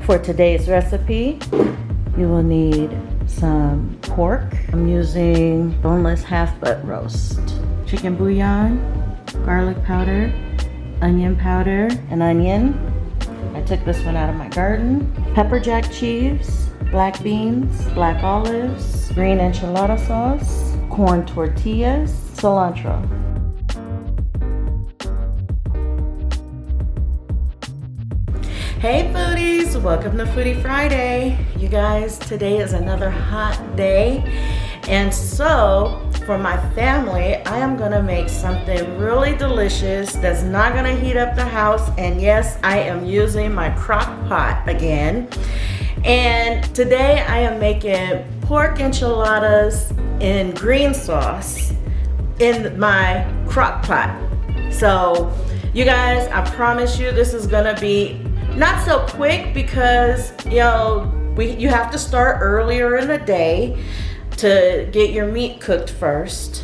For today's recipe, you will need some pork. I'm using boneless half butt roast, chicken bouillon, garlic powder, onion powder, and onion. I took this one out of my garden. Pepper jack cheese, black beans, black olives, green enchilada sauce, corn tortillas, cilantro. Hey foodies, welcome to Foodie Friday. You guys, today is another hot day. And so, for my family, I am gonna make something really delicious that's not gonna heat up the house. And yes, I am using my Crockpot again. And today I am making pork enchiladas in green sauce in my Crockpot. So, you guys, I promise you this is gonna be not so quick because, you know, you have to start earlier in the day to get your meat cooked first,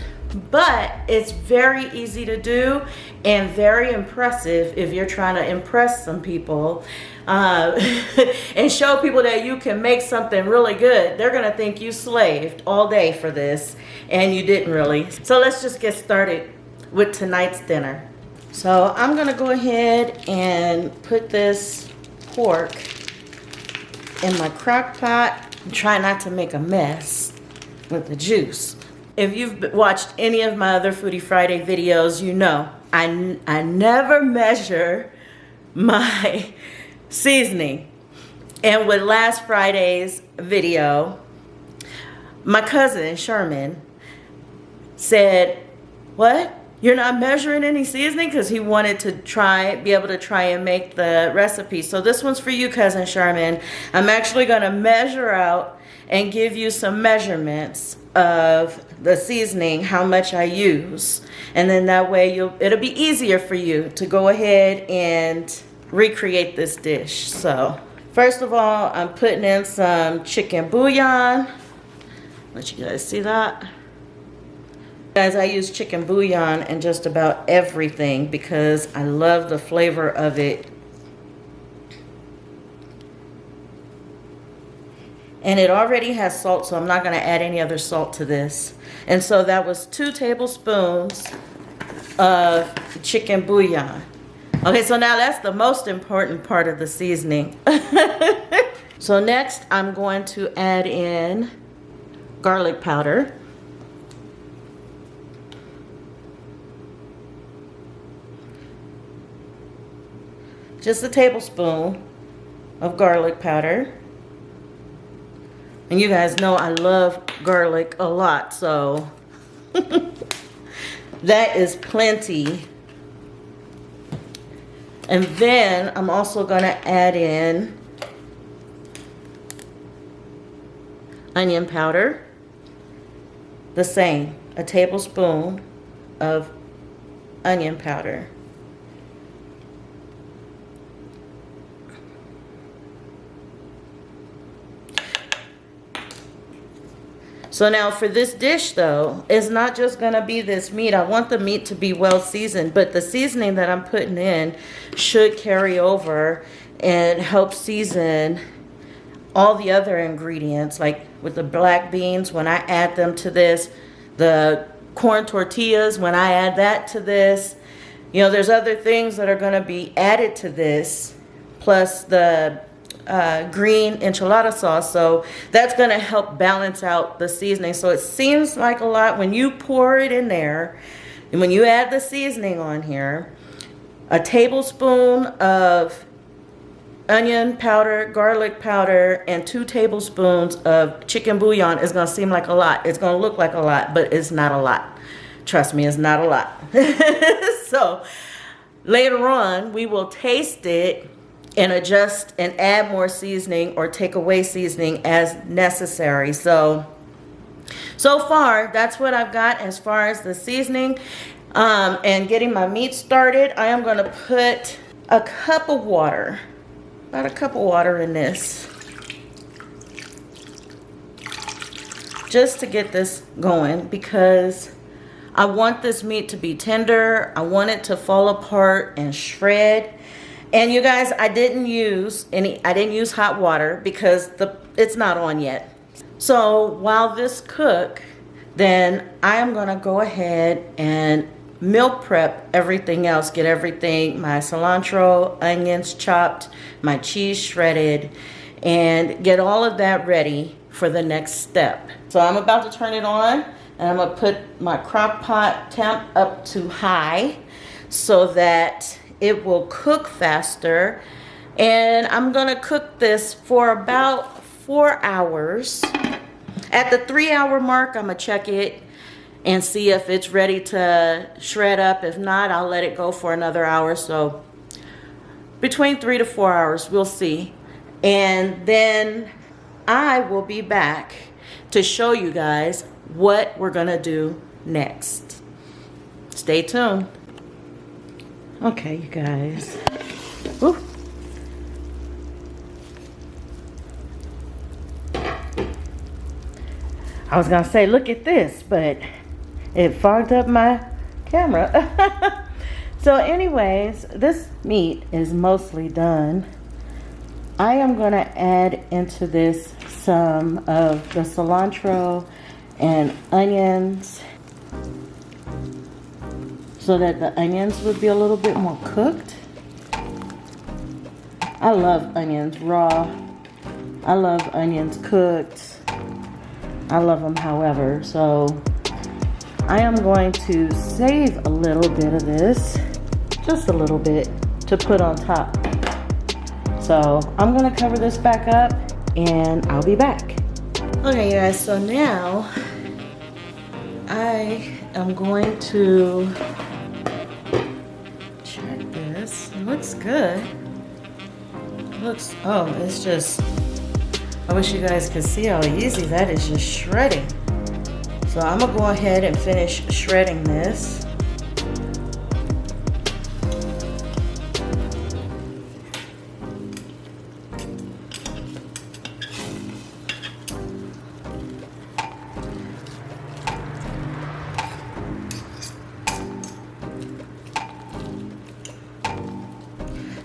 but it's very easy to do and very impressive if you're trying to impress some people and show people that you can make something really good. They're gonna think you slaved all day for this and you didn't really. So let's just get started with tonight's dinner. So I'm gonna go ahead and put this pork in my crock pot and try not to make a mess with the juice. If you've watched any of my other Foodie Friday videos, you know I never measure my seasoning. And with last Friday's video, my cousin Sherman said, "What? You're not measuring any seasoning?" Because he wanted to be able to try and make the recipe. So this one's for you, cousin Sherman. I'm actually gonna measure out and give you some measurements of the seasoning, how much I use. And then that way it'll be easier for you to go ahead and recreate this dish. So first of all, I'm putting in some chicken bouillon. Let you guys see that. Guys, I use chicken bouillon in just about everything because I love the flavor of it. And it already has salt, so I'm not going to add any other salt to this. And so that was 2 tablespoons of chicken bouillon. Okay, so now that's the most important part of the seasoning. So next, I'm going to add in garlic powder. Just a tablespoon of garlic powder. And you guys know I love garlic a lot, so that is plenty. And then I'm also going to add in onion powder. The same, a tablespoon of onion powder. So now for this dish though, it's not just gonna be this meat. I want the meat to be well seasoned, but the seasoning that I'm putting in should carry over and help season all the other ingredients. Like with the black beans, when I add them to this, the corn tortillas, when I add that to this, you know, there's other things that are gonna be added to this, plus the green enchilada sauce, so that's going to help balance out the seasoning. So it seems like a lot when you pour it in there, and when you add the seasoning on here, a tablespoon of onion powder, garlic powder, and 2 tablespoons of chicken bouillon is going to seem like a lot. It's going to look like a lot, but it's not a lot. Trust me, it's not a lot. So later on, we will taste it and adjust and add more seasoning or take away seasoning as necessary. So far, that's what I've got as far as the seasoning. And getting my meat started, I am going to put a cup of water, about a cup of water in this, just to get this going, because I want this meat to be tender. I want it to fall apart and shred. And you guys, I didn't use hot water because it's not on yet. So while this cooks, then I am gonna go ahead and meal prep everything else. Get everything, my cilantro, onions chopped, my cheese shredded, and get all of that ready for the next step. So I'm about to turn it on, and I'm gonna put my crock pot temp up to high so that it will cook faster. And I'm gonna cook this for about 4 hours. At the 3-hour mark, I'm gonna check it and see if it's ready to shred up. If not, I'll let it go for another hour. So between 3 to 4 hours, we'll see. And then I will be back to show you guys what we're gonna do next. Stay tuned. Okay, you guys. Woo. I was gonna say, look at this, but it fogged up my camera. So anyways, this meat is mostly done. I am gonna add into this some of the cilantro and onions so that the onions would be a little bit more cooked. I love onions raw. I love onions cooked. I love them however. So I am going to save a little bit of this, just a little bit, to put on top. So I'm gonna cover this back up and I'll be back. Okay guys, so now I am going to check this. It looks good. It's just, I wish you guys could see how easy that is, just shredding. So I'm gonna go ahead and finish shredding this.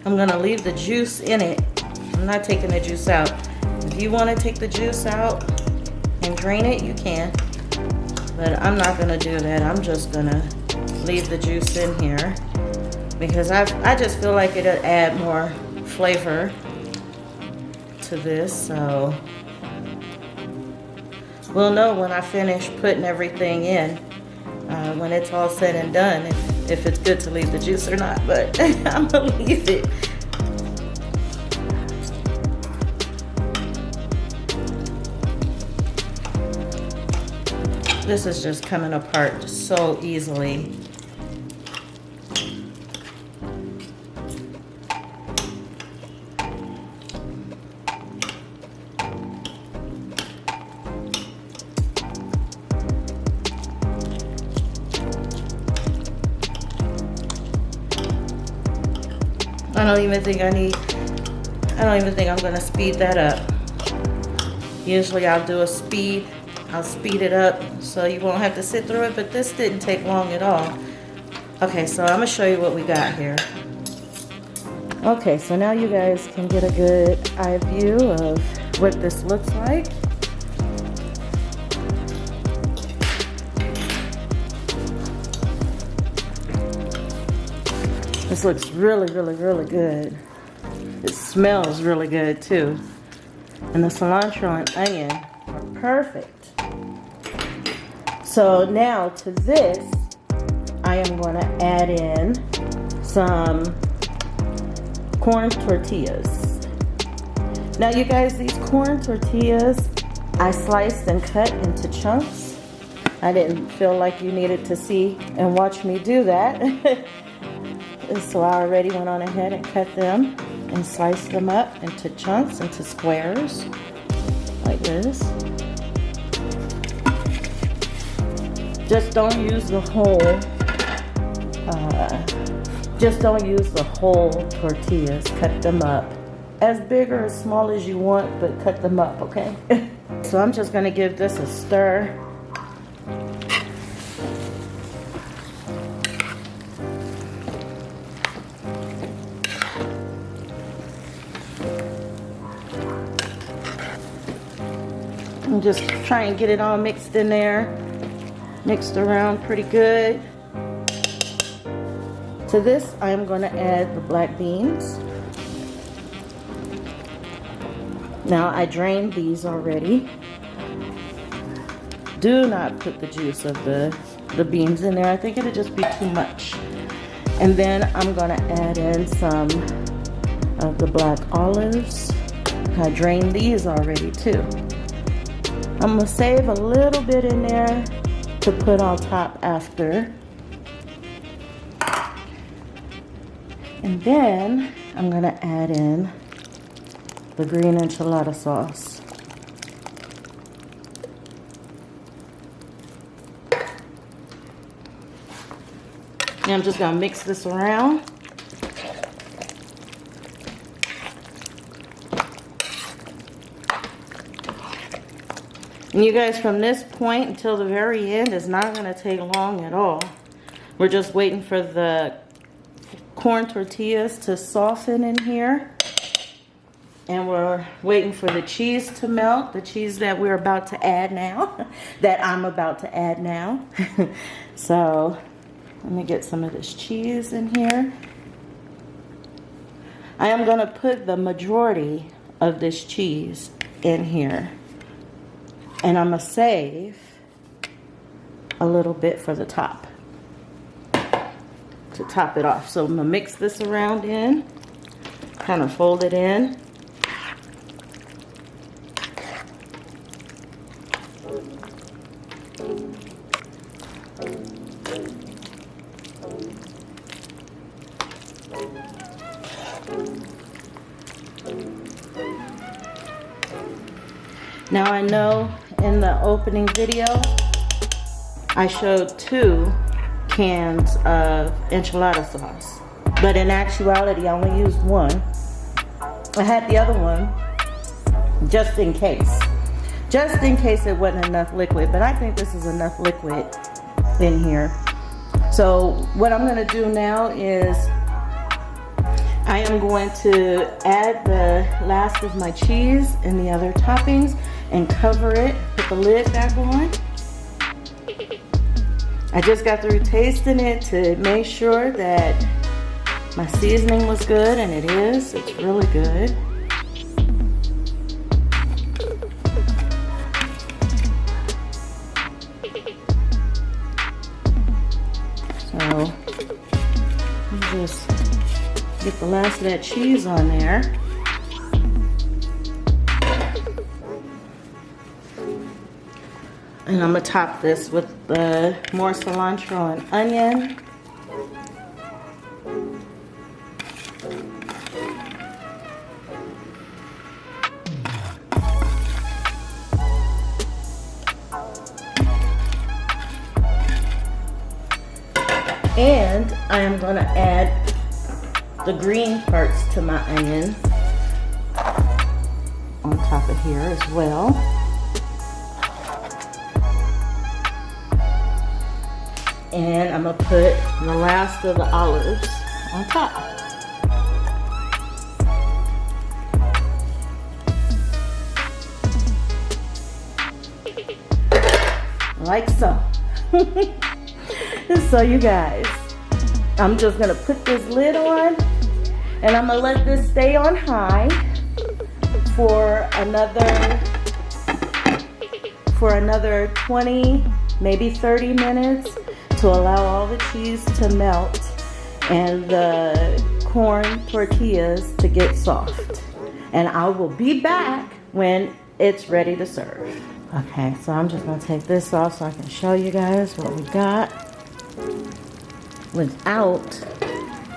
I'm gonna leave the juice in it. I'm not taking the juice out. If you wanna take the juice out and drain it, you can. But I'm not gonna do that. I'm just gonna leave the juice in here because I just feel like it'll add more flavor to this. So we'll know when I finish putting everything in, when it's all said and done, if it's good to leave the juice or not, but I'm gonna leave it. This is just coming apart so easily. I don't even think I'm gonna speed that up. Usually I'll do I'll speed it up so you won't have to sit through it, but this didn't take long at all. Okay, so I'm gonna show you what we got here. Okay, so now you guys can get a good eye view of what this looks like. This looks really, really, really good. It smells really good too. And the cilantro and onion are perfect. So now to this, I am going to add in some corn tortillas. Now you guys, these corn tortillas, I sliced and cut into chunks. I didn't feel like you needed to see and watch me do that. So I already went on ahead and cut them and sliced them up into chunks, into squares, like this. Just don't use the whole tortillas. Cut them up as big or as small as you want, but cut them up, okay? So I'm just gonna give this a stir. And just try and get it all mixed in there. Mixed around pretty good. To this, I am going to add the black beans. Now, I drained these already. Do not put the juice of the beans in there. I think it'll just be too much. And then I'm going to add in some of the black olives. I drained these already too. I'm going to save a little bit in there to put on top after. And then I'm going to add in the green enchilada sauce. And I'm just going to mix this around. And you guys, from this point until the very end is not going to take long at all. We're just waiting for the corn tortillas to soften in here. And we're waiting for the cheese to melt, the cheese that we're about to add now, that I'm about to add now. So let me get some of this cheese in here. I am going to put the majority of this cheese in here. And I'm going to save a little bit for the top, to top it off. So I'm going to mix this around in, kind of fold it in. Now I know in the opening video I showed 2 cans of enchilada sauce, but in actuality I only used 1. I had the other one just in case it wasn't enough liquid, but I think this is enough liquid in here. So what I'm going to do now is I am going to add the last of my cheese and the other toppings and cover it, put the lid back on. I just got through tasting it to make sure that my seasoning was good, and it is. It's really good. So, just get the last of that cheese on there. And I'm going to top this with more cilantro and onion. And I am going to add the green parts to my onion on top of here as well. And I'm going to put the last of the olives on top. Like so. So you guys, I'm just going to put this lid on and I'm going to let this stay on high for another 20, maybe 30 minutes. To allow all the cheese to melt and the corn tortillas to get soft. And I will be back when it's ready to serve. Okay, so I'm just gonna take this off so I can show you guys what we got without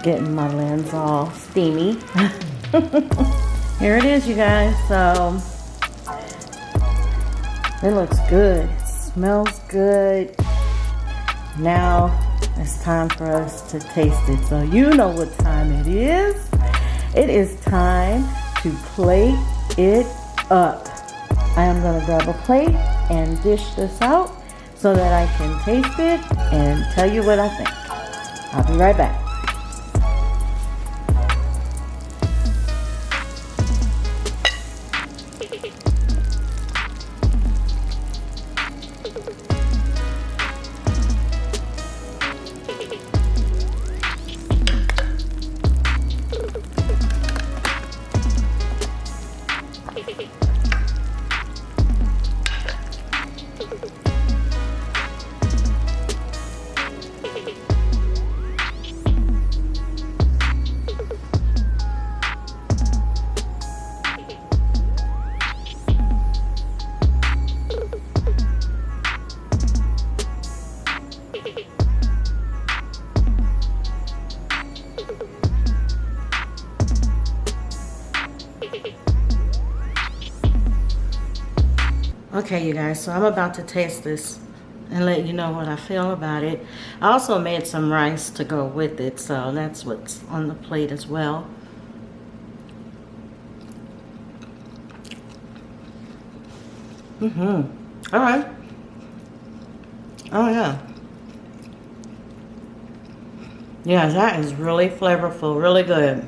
getting my lens all steamy. Here it is, you guys. So it looks good, it smells good. Now it's time for us to taste it. So you know what time it is. It is time to plate it up. I am going to grab a plate and dish this out so that I can taste it and tell you what I think. I'll be right back. Okay, you guys, so I'm about to taste this and let you know what I feel about it. I also made some rice to go with it, so that's what's on the plate as well. All right. Oh, yeah. Yeah, that is really flavorful, really good.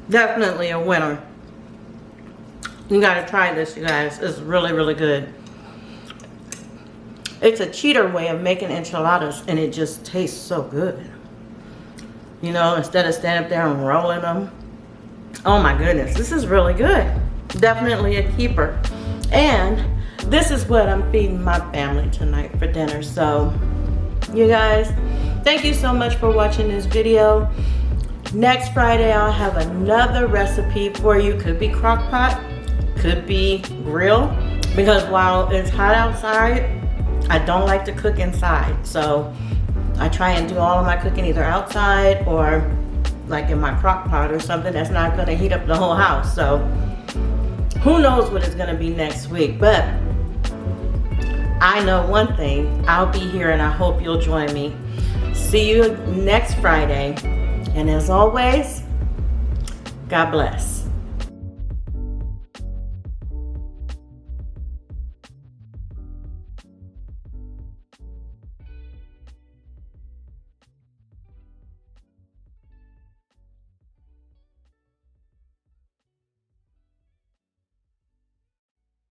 Definitely a winner. You gotta try this, you guys. It's really, really good. It's a cheater way of making enchiladas, and it just tastes so good. You know, instead of standing up there and rolling them. Oh my goodness, this is really good. Definitely a keeper. And this is what I'm feeding my family tonight for dinner. So, you guys, thank you so much for watching this video. Next Friday, I'll have another recipe for you. Could be crockpot, could be grill, because while it's hot outside, I don't like to cook inside. So I try and do all of my cooking either outside or like in my crockpot or something that's not gonna heat up the whole house. So who knows what it's gonna be next week, but I know one thing, I'll be here and I hope you'll join me. See you next Friday. And as always, God bless.